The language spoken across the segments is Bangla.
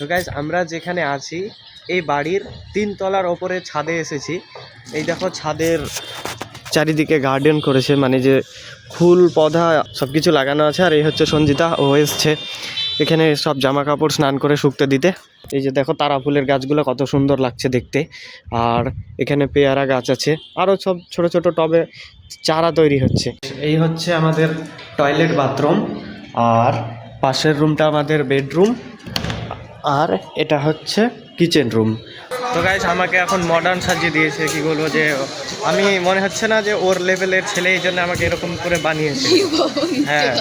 তো গাইজ আমরা যেখানে আছি এই বাড়ির 3 তলার ওপরে ছাদে এসেছি। এই দেখো ছাদের চারিদিকে গার্ডেন করেছে, মানে যে ফুল পধা সব কিছু লাগানো আছে। আর এই হচ্ছে সঞ্জিতা, ও এসছে এখানে সব জামা কাপড় স্নান করে শুকতে দিতে। এই যে দেখো তারা ফুলের গাছগুলো কত সুন্দর লাগছে দেখতে। আর এখানে পেয়ারা গাছ আছে, আরও সব ছোট ছোট টবে চারা তৈরি হচ্ছে। এই হচ্ছে আমাদের টয়লেট বাথরুম, আর পাশের রুমটা আমাদের বেডরুম, আর এটা হচ্ছে কিচেন রুম। তো গাইস আমাকে এখন মডার্ন সাজিয়ে দিয়েছে, কি বলবো যে আমি মনে হচ্ছে না যে ওর লেভেলের ছেলে, এই জন্য আমাকে এরকম করে বানিয়েছে। হ্যাঁ,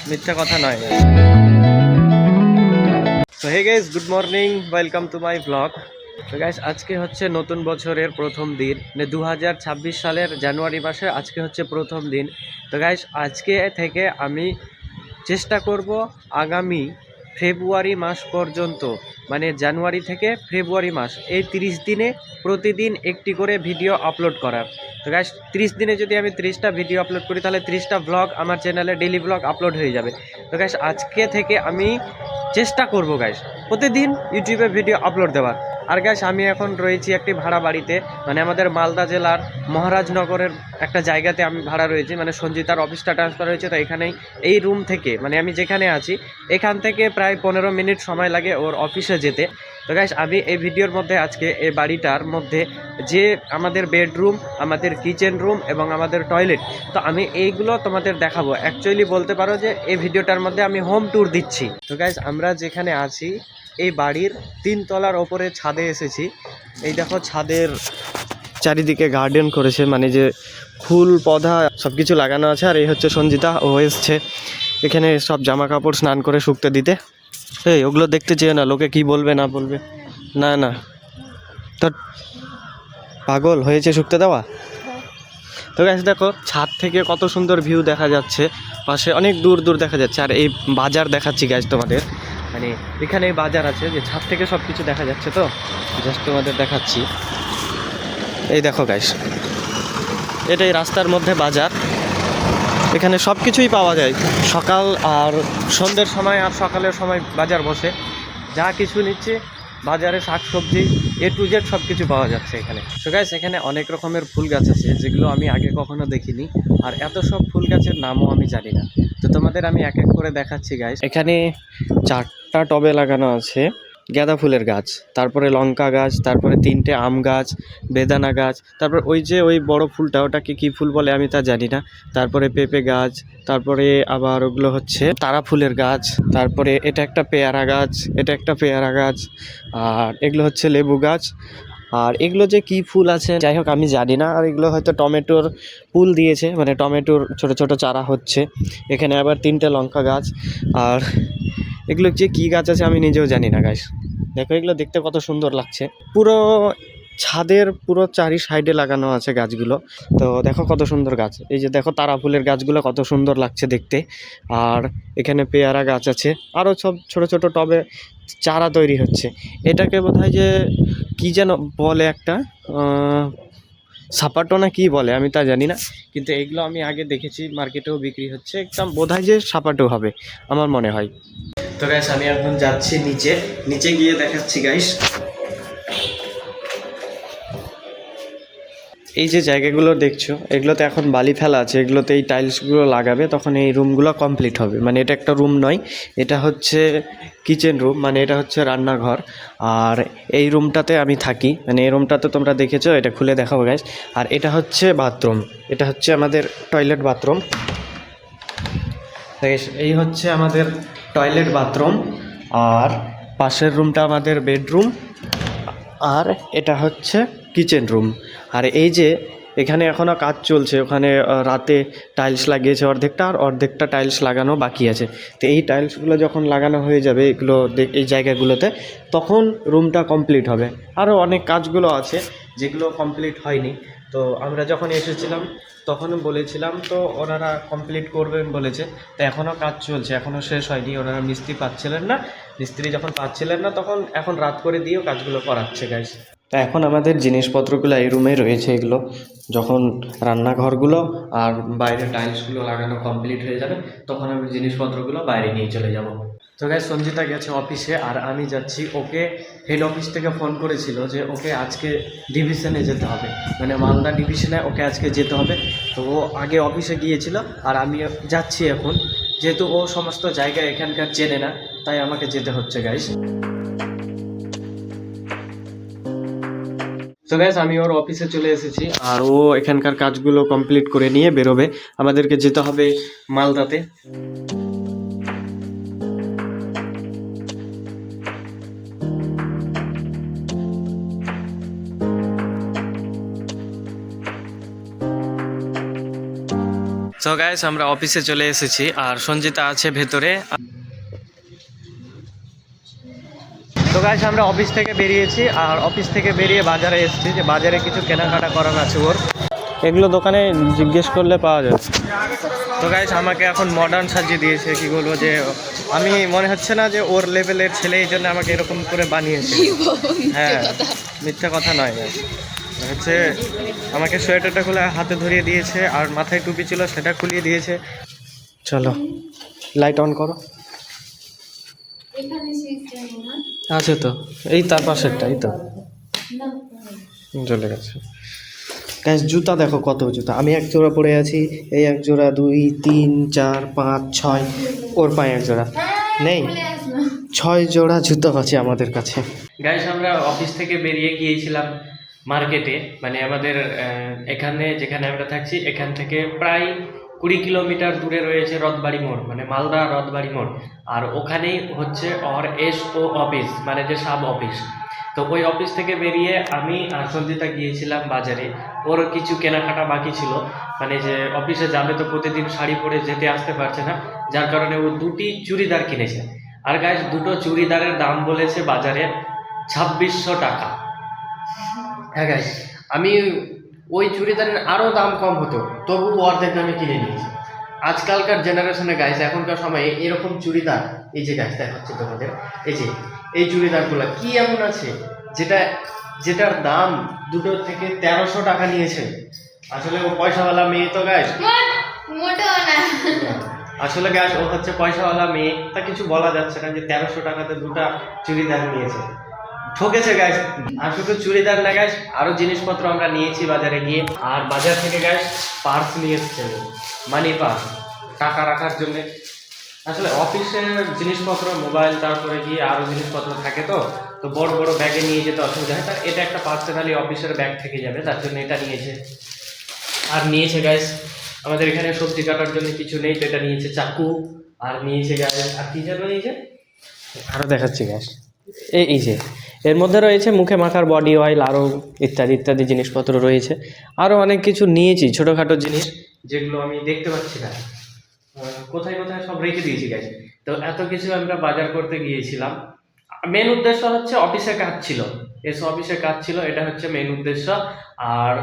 মিথ্যা কথা নয়। তো hey guys, good morning, welcome to my blog. তো গাইস আজকে হচ্ছে নতুন বছরের প্রথম দিন, 2026 সালের জানুয়ারি মাসে আজকে হচ্ছে প্রথম দিন। তো গাইস আজকে থেকে আমি চেষ্টা করব আগামী ফেব্রুয়ারি মাস পর্যন্ত, মানে জানুয়ারি থেকে ফেব্রুয়ারি মাস, এই 30 দিনে প্রতিদিন একটি করে ভিডিও আপলোড করার। তো গাইস 30 দিনে যদি আমি 30টা ভিডিও আপলোড করি তাহলে 30টা ব্লগ আমার চ্যানেলে ডেইলি ব্লগ আপলোড হয়ে যাবে। তো গাইস আজকে থেকে আমি চেষ্টা করব গাইস প্রতিদিন ইউটিউবে ভিডিও আপলোড দেওয়ার। আর গাইস আমি এখন রয়েছি একটি ভাড়া বাড়িতে, মানে আমাদের মালদা জেলার মহারাজনগরের একটা জায়গাতে আমি ভাড়া রয়েছি, মানে সঞ্জিতার অফিসটা ট্রান্সফার হয়েছে। তো এখানেই এই রুম থেকে, মানে আমি যেখানে আছি এখান থেকে প্রায় 15 মিনিট সময় লাগে ওর অফিসে যেতে। তো গাইস আমি এই ভিডিওর মধ্যে আজকে এই বাড়িটার মধ্যে যে আমাদের বেডরুম, আমাদের কিচেন রুম এবং আমাদের টয়লেট, তো আমি এইগুলো তোমাদের দেখাবো। অ্যাকচুয়ালি বলতে পারো যে এই ভিডিওটার মধ্যে আমি হোম ট্যুর দিচ্ছি। তো গাইস আমরা যেখানে আছি এই বাড়ির 3 তলার ওপরে ছাদে এসেছি। এই দেখো ছাদের চারিদিকে গার্ডেন করেছে, মানে যে ফুল পধা সব কিছু লাগানো আছে। আর এই হচ্ছে সঞ্জিতা, ও এসছে এখানে সব জামা কাপড় স্নান করে শুকতে দিতে। এই ওগুলো দেখতে চেয়ে না, লোকে কি বলবে না বলবে। না না, তো পাগল হয়েছে শুকতে দেওয়া। তো গাইস দেখো ছাদ থেকে কত সুন্দর ভিউ দেখা যাচ্ছে, পাশে অনেক দূর দূর দেখা যাচ্ছে। আর এই বাজার দেখাচ্ছি গাইস তোমাদের, মানে এখানে বাজার আছে যে ছাদ থেকে সব কিছু দেখা যাচ্ছে। তো জাস্ট তোমাদের দেখাচ্ছি, এই দেখো গাইস এটাই রাস্তার মধ্যে বাজার। এখানে সব কিছুই পাওয়া যায়, সকাল আর সন্ধ্যের সময় আর সকালের সময় বাজার বসে। যা কিছু নিচ্ছে বাজারে, শাকসবজি A to Z সব কিছু পাওয়া যাচ্ছে এখানে। তো গাইস এখানে অনেক রকমের ফুল গাছ আছে যেগুলো আমি আগে কখনো দেখিনি, আর এত সব ফুল গাছের নামও আমি জানি না। তো তোমাদের আমি এক এক করে দেখাচ্ছি গাইস। এখানে 4টা টবে লাগানো আছে গাঁদা ফুলের গাছ, তারপরে লঙ্কা গাছ, তারপরে 3টে আম গাছ, বেদানা গাছ, তারপর ওই যে ওই বড় ফুলটা ওটাকে কি ফুল বলে আমি তা জানি না, তারপরে পেঁপে গাছ, তারপরে আবার ওগুলো হচ্ছে তারা ফুলের গাছ, তারপরে এটা একটা পেয়ারা গাছ, এটা একটা পেয়ারা গাছ, আর এগুলো হচ্ছে লেবু গাছ। আর এগুলো যে কি ফুল আছে যাই হোক আমি জানি না। আর এগুলো হয়তো টমেটোর ফুল দিয়েছে, মানে টমেটোর ছোট ছোট চারা হচ্ছে। এখানে আবার 3টে লঙ্কা গাছ, আর এগুলো যে কী গাছ আছে আমি নিজেও জানি না গাইস। দেখো এগুলো দেখতে কত সুন্দর লাগছে, পুরো ছাদের পুরো চারি সাইডে লাগানো আছে গাছগুলো। তো দেখো কত সুন্দর গাছ, এই যে দেখো তারা ফুলের গাছগুলো কত সুন্দর লাগছে দেখতে। আর এখানে পেয়ারা গাছ আছে, আরও সব ছোট ছোট টবে চারা তৈরি হচ্ছে। এটাকে বোধহয় যে কী যেন বলে, একটা সাপাটো না কি বলে আমি তা জানি না, কিন্তু এইগুলো আমি আগে দেখেছি মার্কেটেও বিক্রি হচ্ছে। একদম বোধহয় যে সাপাটো হবে আমার মনে হয়। তো গাইস আমি এখন যাচ্ছি নিচে গিয়ে দেখাচ্ছি গাইস। এই যে জায়গাগুলো দেখছো এগুলোতে এখন বালি ফেলা আছে, এগুলোতে এই টাইলসগুলো লাগাবে, তখন এই রুমগুলো কমপ্লিট হবে। মানে এটা একটা রুম নয়, এটা হচ্ছে কিচেন রুম, মানে এটা হচ্ছে রান্নাঘর। আর এই রুমটাতে আমি থাকি, মানে এই রুমটাতে তোমরা দেখেছো, এটা খুলে দেখাবো গাইস। আর এটা হচ্ছে বাথরুম, এটা হচ্ছে আমাদের টয়লেট বাথরুম। এই হচ্ছে আমাদের টয়লেট বাথরুম, আর পাশের রুমটা আমাদের বেডরুম, আর এটা হচ্ছে কিচেন রুম। আর এই যে এখানে এখনও কাজ চলছে, ওখানে রাতে টাইলস লাগিয়েছে অর্ধেকটা, আর অর্ধেকটা টাইলস লাগানো বাকি আছে। তো এই টাইলসগুলো যখন লাগানো হয়ে যাবে এগুলো এই জায়গাগুলোতে, তখন রুমটা কমপ্লিট হবে। আরও অনেক কাজগুলো আছে যেগুলো কমপ্লিট হয়নি। তো আমরা যখন এসেছিলাম তখনও বলেছিলাম, তো ওনারা কমপ্লিট করবেন বলেছে। তো এখনও কাজ চলছে, এখনও শেষ হয়নি। ওনারা মিস্ত্রি পাচ্ছিলেন না, মিস্ত্রি যখন পাচ্ছিলেন না তখন এখন রাত করে দিয়েও কাজগুলো করাচ্ছে গাইস। তা এখন আমাদের জিনিসপত্রগুলো এই রুমে রয়েছে। এগুলো যখন রান্নাঘরগুলো আর বাইরে টাইলসগুলো লাগানো কমপ্লিট হয়ে যাবে তখন আমি জিনিসপত্রগুলো বাইরে নিয়ে চলে যাব। তো গাইস সঞ্জিতা গেছে অফিসে আর আমি যাচ্ছি। ওকে হেড অফিস থেকে ফোন করেছিল যে ওকে আজকে ডিভিশনে যেতে হবে, মানে মালদা ডিভিশনে ওকে আজকে যেতে হবে। তো ও আগে অফিসে গিয়েছিল আর আমি যাচ্ছি এখন, যেহেতু ও সমস্ত জায়গা এখানকার চেনে না তাই আমাকে যেতে হচ্ছে গাইস। তো গাইস আমি ওর অফিসে চলে এসেছি আর ও এখানকার কাজগুলো কমপ্লিট করে নিয়ে বেরোবে। আমাদেরকে যেতে হবে মালদাতে। তো গাইস আমরা অফিসে চলে এসেছি আর সঞ্জিতা আছে ভেতরে। তো গাইস আমরা অফিস থেকে বেরিয়েছি আর অফিস থেকে বেরিয়ে বাজারে এসেছি, যে বাজারে কিছু কেনাকাটা করার আছে ওর। এগুলো দোকানে জিজ্ঞেস করলে পাওয়া যাবে। তো গাইস আমাকে এখন মডার্ন সাজিয়ে দিয়েছে, কি বলবো, যে আমি মনে হচ্ছে না যে ওর লেভেলের ছেলে, এই জন্য আমাকে এরকম করে বানিয়েছে। হ্যাঁ, মিথ্যা কথা নয় guys। হচ্ছে আমাকে সোয়েটারটা খুলে হাতে ধরিয়ে দিয়েছে আর মাথায় টুপি ছিল সেটা খুলিয়ে দিয়েছে। চলো লাইট অন করো। আছে তো, এই তার পাশেরটা, এই তো চলে গেছে। গাইস জুতা দেখো কত জুতা, আমি এক জোড়া পরে আছি, এই এক জোড়া, 2 3 4 5 6, ওর পায়ে এক জোড়া নেই, 6 জোড়া জুতো আছে আমাদের কাছে। গাইস আমরা অফিস থেকে বেরিয়ে গিয়েছিলাম মার্কেটে, মানে আমাদের এখানে যেখানে আমরা থাকছি এখান থেকে প্রায় 20 কিলোমিটার দূরে রয়েছে রথবাড়ি মোড়, মানে মালদা রথবাড়ি মোড়। আর ওখানেই হচ্ছে ওর এসও অফিস, মানে যে সাব অফিস। তো ওই অফিস থেকে বেরিয়ে আমি আর সঞ্জিতা গিয়েছিলাম বাজারে। ওর কিছু কেনাকাটা বাকি ছিল, মানে যে অফিসে যাবে তো প্রতিদিন শাড়ি পরে যেতে আসতে পারছে না, যার কারণে ও 2টি চুড়িদার কিনেছে। আর গাইস দুটো চুড়িদারের দাম বলেছে বাজারে 2600 টাকা। হ্যাঁ গাইস, আমি ওই চুড়িদারের আরও দাম কম হতো তবু অর্ধেক দামে কিনে নিয়েছি। আজকালকার জেনারেশনে গাইস, এখনকার সময়ে এরকম চুড়িদার, এই যে গাইস দেখাচ্ছি তোমাদের, এই যে এই চুড়িদারগুলো কি এমন আছে যেটার দাম দুটো থেকে 1300 টাকা নিয়েছে। আসলে ও পয়সাওয়ালা মেয়ে তো গাইস, আসলে গাইস ও হচ্ছে পয়সাওয়ালা মেয়ে, তা কিছু বলা যাচ্ছে না যে 1300 টাকাতে দুটা চুড়িদার নিয়েছে। ঠকেছে গাইস। আর শুধু চুড়িদার না গাইস, আরো জিনিসপত্র আমরা নিয়েছি বাজারে গিয়ে। আর বাজার থেকে গাইস পার্স নিয়ে এসেছে, মানি পার্স, টাকা রাখার জন্য। আসলে অফিসের জিনিসপত্র, মোবাইল, তারপরে গিয়ে আরো জিনিসপত্র থাকে, তো বড় বড় ব্যাগে নিয়ে যেতে অসুবিধা হয়, তার এটা একটা পার্সোনালি অফিসের ব্যাগ থেকে যাবে, তার জন্য এটা নিয়েছে। আর নিয়েছে গাইস আমাদের এখানে সবজি কাটার জন্য কিছু নেই, তো এটা নিয়েছে চাকু। আর নিয়েছে গাইস, আর কি যেন নিয়েছে, আরো দেখাচ্ছি গাইস, এই যে এর মধ্যে রয়েছে মুখে মাখার বডি অয়েল, আরও ইত্যাদি ইত্যাদি জিনিসপত্র রয়েছে। আরও অনেক কিছু নিয়েছি ছোটোখাটো জিনিস, যেগুলো আমি দেখতে পাচ্ছি না, কোথায় কোথায় সব রেখে দিয়েছি গাইস। তো এত কিছু আমরা বাজার করতে গিয়েছিলাম। মেন উদ্দেশ্য হচ্ছে অফিসে কাজ ছিল, অফিসে কাজ ছিল, এটা হচ্ছে মেন উদ্দেশ্য। আর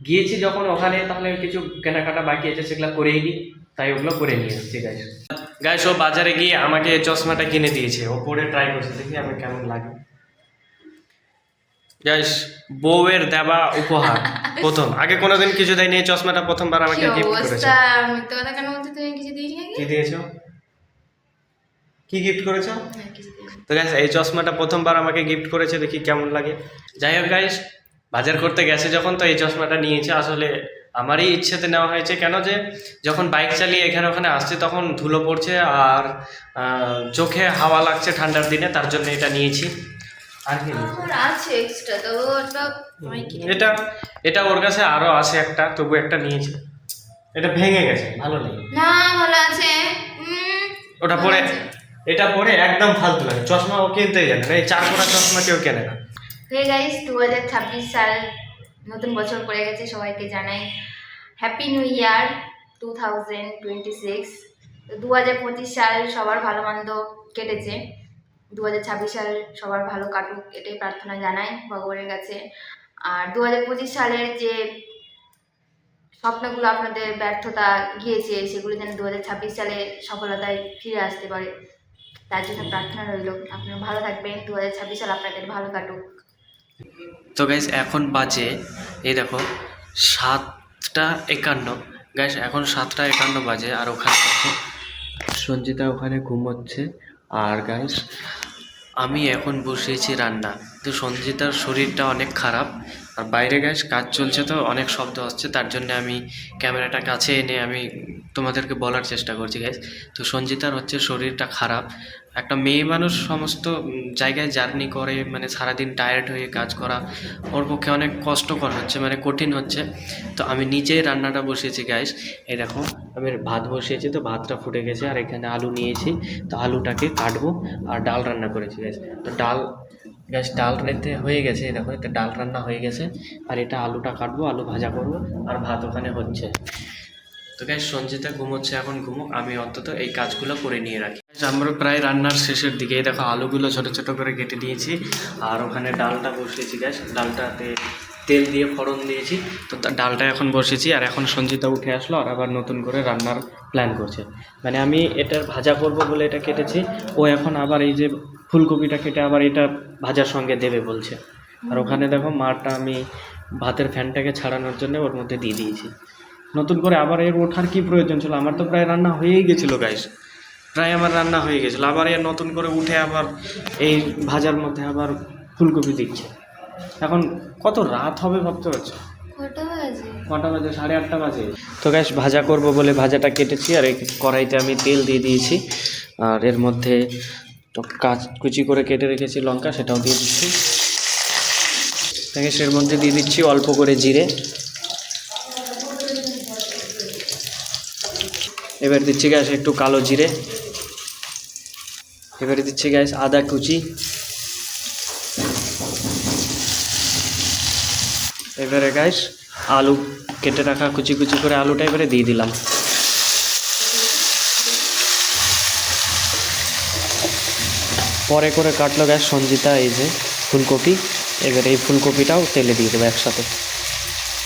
গিয়েছি যখন ওখানে, তাহলে কিছু কেনাকাটা বাকি আছে সেগুলো করেই নিই, তাই ওগুলো করে নিয়ে এসেছি গাইস। গাইস ও বাজারে গিয়ে আমাকে চশমাটা কিনে দিয়েছে, ও পরে ট্রাই করছে, দেখি আমি কেমন লাগে। গাইস বউয়ের দেওয়া উপহার প্রথম, আগে কোনোদিন কিছু দেয়নি, এই চশমাটা প্রথমবার আমাকে গিফট করেছে। কি দিয়েছো, কি গিফট করেছো? তো গাইস এই চশমাটা প্রথমবার আমাকে গিফট করেছে, দেখি কেমন লাগে। যাই হোক গাইস, বাজার করতে গেছে যখন, তো এই চশমাটা নিয়েছে। আসলে আমারই ইচ্ছেতে নেওয়া হয়েছে, কেন যে যখন বাইক চালিয়ে এখানে ওখানে আসছে তখন ধুলো পড়ছে আর চোখে হাওয়া লাগছে ঠান্ডার দিনে, তার জন্য এটা নিয়েছি। আর কি আছে এক্সট্রা, তো এটা এটা ওর কাছে আরো আছে একটা, তবু একটা নিয়েছি। এটা ভেঙে গেছে, ভালো নেই না, ভালো আছে। ওটা পরে, এটা পরে একদম ফালতু লাগে। চশমা ও কিনতেই জানে না, এই 4 কোনা চশমা কেউ কেনে না। হে গাইস, 2026 সাল নতুন বছর পড়ে গেছে, সবাইকে জানাই হ্যাপি নিউ ইয়ার 2026। 2025 সাল সবার ভালো মন্দ কেটেছে, 2026 সাল সবার ভালো কাটুক এটাই প্রার্থনা জানাই ভগবানের কাছে। আর 2025 সালের যে স্বপ্নগুলো আপনাদের ব্যর্থতা গিয়েছে, সেগুলো যেন 2026 সালে সফলতায় ফিরে আসতে পারে, তার জন্য প্রার্থনা রইল। আপনারা ভালো থাকবেন, 2026 সাল আপনাদের ভালো কাটুক। তো গাইস এখন বাজে, এই দেখো 7টা 51। গাইস এখন 7টা 51 বাজে, আর ওখানে দেখো সঞ্জিতা ওখানে ঘুমোচ্ছে আর গাইস আমি এখন বসিয়েছি রান্না। তো সঞ্জিতার শরীরটা অনেক খারাপ, আর বাইরে গাইস কাজ চলছে তো অনেক শব্দ হচ্ছে, তার জন্য আমি ক্যামেরাটা কাছে এনে আমি তোমাদেরকে বলার চেষ্টা করছি গাইস। তো সঞ্জিতার হচ্ছে শরীরটা খারাপ। একটা মেয়ে মানুষ সমস্ত জায়গায় জার্নি করে, মানে সারাদিন টায়ার্ড হয়ে কাজ করা ওর পক্ষে অনেক কষ্টকর হচ্ছে, মানে কঠিন হচ্ছে। তো আমি নিজেই রান্নাটা বসিয়েছি গাইস। এই দেখো আমি ভাত বসিয়েছি, তো ভাতটা ফুটে গেছে, আর এখানে আলু নিয়েছি, তো আলুটাকে কাটবো। আর ডাল রান্না করেছি গাইস। তো ডাল রেতে হয়ে গেছে, এই দেখো এটা ডাল রান্না হয়ে গেছে। আর এটা আলুটা কাটবো, আলু ভাজা করবো, আর ভাত ওখানে হচ্ছে। তো গাইস সঞ্জিতা ঘুমোচ্ছে, এখন ঘুমোক, আমি অন্তত এই কাজগুলো করে নিয়ে রাখি। Guys, আমরা প্রায় রান্নার শেষের দিকে। এই দেখো আলুগুলো ছোট ছোট করে কেটে দিয়েছি, আর ওখানে ডালটা বসিয়েছি গ্যাস। ডালটাতে তেল দিয়ে ফোড়ন দিয়েছি, তো ডালটা এখন বসিয়েছি। আর এখন সঞ্জিতা উঠে আসলো, আর আবার নতুন করে রান্নার প্ল্যান করছে। মানে আমি এটার ভাজা করব বলে এটা কেটেছি, ও এখন আবার এই যে ফুলকপিটা কেটে আবার এটা ভাজার সঙ্গে দেবে বলছে। আর ওখানে দেখো মারটা আমি ভাতের ফ্যানটাকে ছাড়ানোর জন্য ওর মধ্যে দিয়ে দিয়েছি। নতুন করে আবার এর ওঠার কি প্রয়োজন ছিল? আমার তো প্রায় রান্না হয়েই গেছিলো গাইস, প্রায় আমার রান্না হয়ে গেছিলো। আবার এর নতুন করে উঠে আবার এই ভাজার মধ্যে আবার ফুলকপি দিচ্ছে। এখন কত রাত হবে ভাবতে পারছো? কটা বাজে? 8:30 বাজে। তো গ্যাস ভাজা করব বলে ভাজাটা কেটেছি, আর এই কড়াইতে আমি তেল দিয়ে দিয়েছি, আর এর মধ্যে কুচি করে কেটে রেখেছি লঙ্কা, সেটাও দিয়ে দিচ্ছি। এর মধ্যে দিয়ে দিচ্ছি অল্প করে জিরে। এবার দিচ্ছি গ্যাস একটু কালো জিরে। এবারে দিচ্ছি গ্যাস আদা কুচি। এবারে গ্যাস আলু কেটে রাখা কুচি কুচি করে আলুটা এবারে দিয়ে দিলাম। পরে করে কাটলো গ্যাস সঞ্জিতা এই যে ফুলকপি। এবারে এই ফুলকপিটাও তেলে দিয়ে দেবো একসাথে,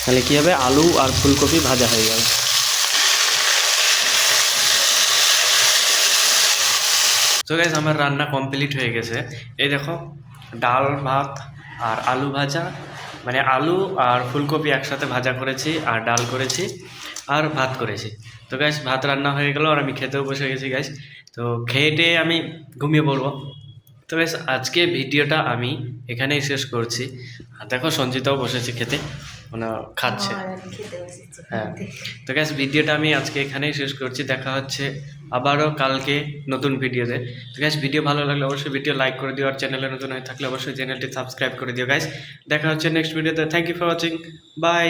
তাহলে কী হবে, আলু আর ফুলকপি ভাজা হয়ে যাবে। তো গাইস আমার রান্না কমপ্লিট হয়ে গেছে। এই দেখো ডাল ভাত আর আলু ভাজা, মানে আলু আর ফুলকপি একসাথে ভাজা করেছি, আর ডাল করেছি, আর ভাত করেছি। তো গাইস ভাত রান্না হয়ে গেল, আর আমি খেতেও বসে গেছি গাইস। তো খেয়ে আমি ঘুমিয়ে পড়বো। তো গাইস আজকে ভিডিওটা আমি এখানেই শেষ করছি। আর দেখো সঞ্জিতাও বসেছে খেতে, মানে খাচ্ছে। হ্যাঁ, তো গাইস ভিডিওটা আমি আজকে এখানেই শেষ করছি। দেখা হচ্ছে আবারও কালকে নতুন ভিডিওতে। তো গাইস ভিডিও ভালো লাগলে অবশ্যই ভিডিও লাইক করে দিও, আর চ্যানেলে নতুন হয়ে থাকলে অবশ্যই চ্যানেলটি সাবস্ক্রাইব করে দিও গাইস। দেখা হচ্ছে নেক্সট ভিডিওতে। Thank you for watching, by.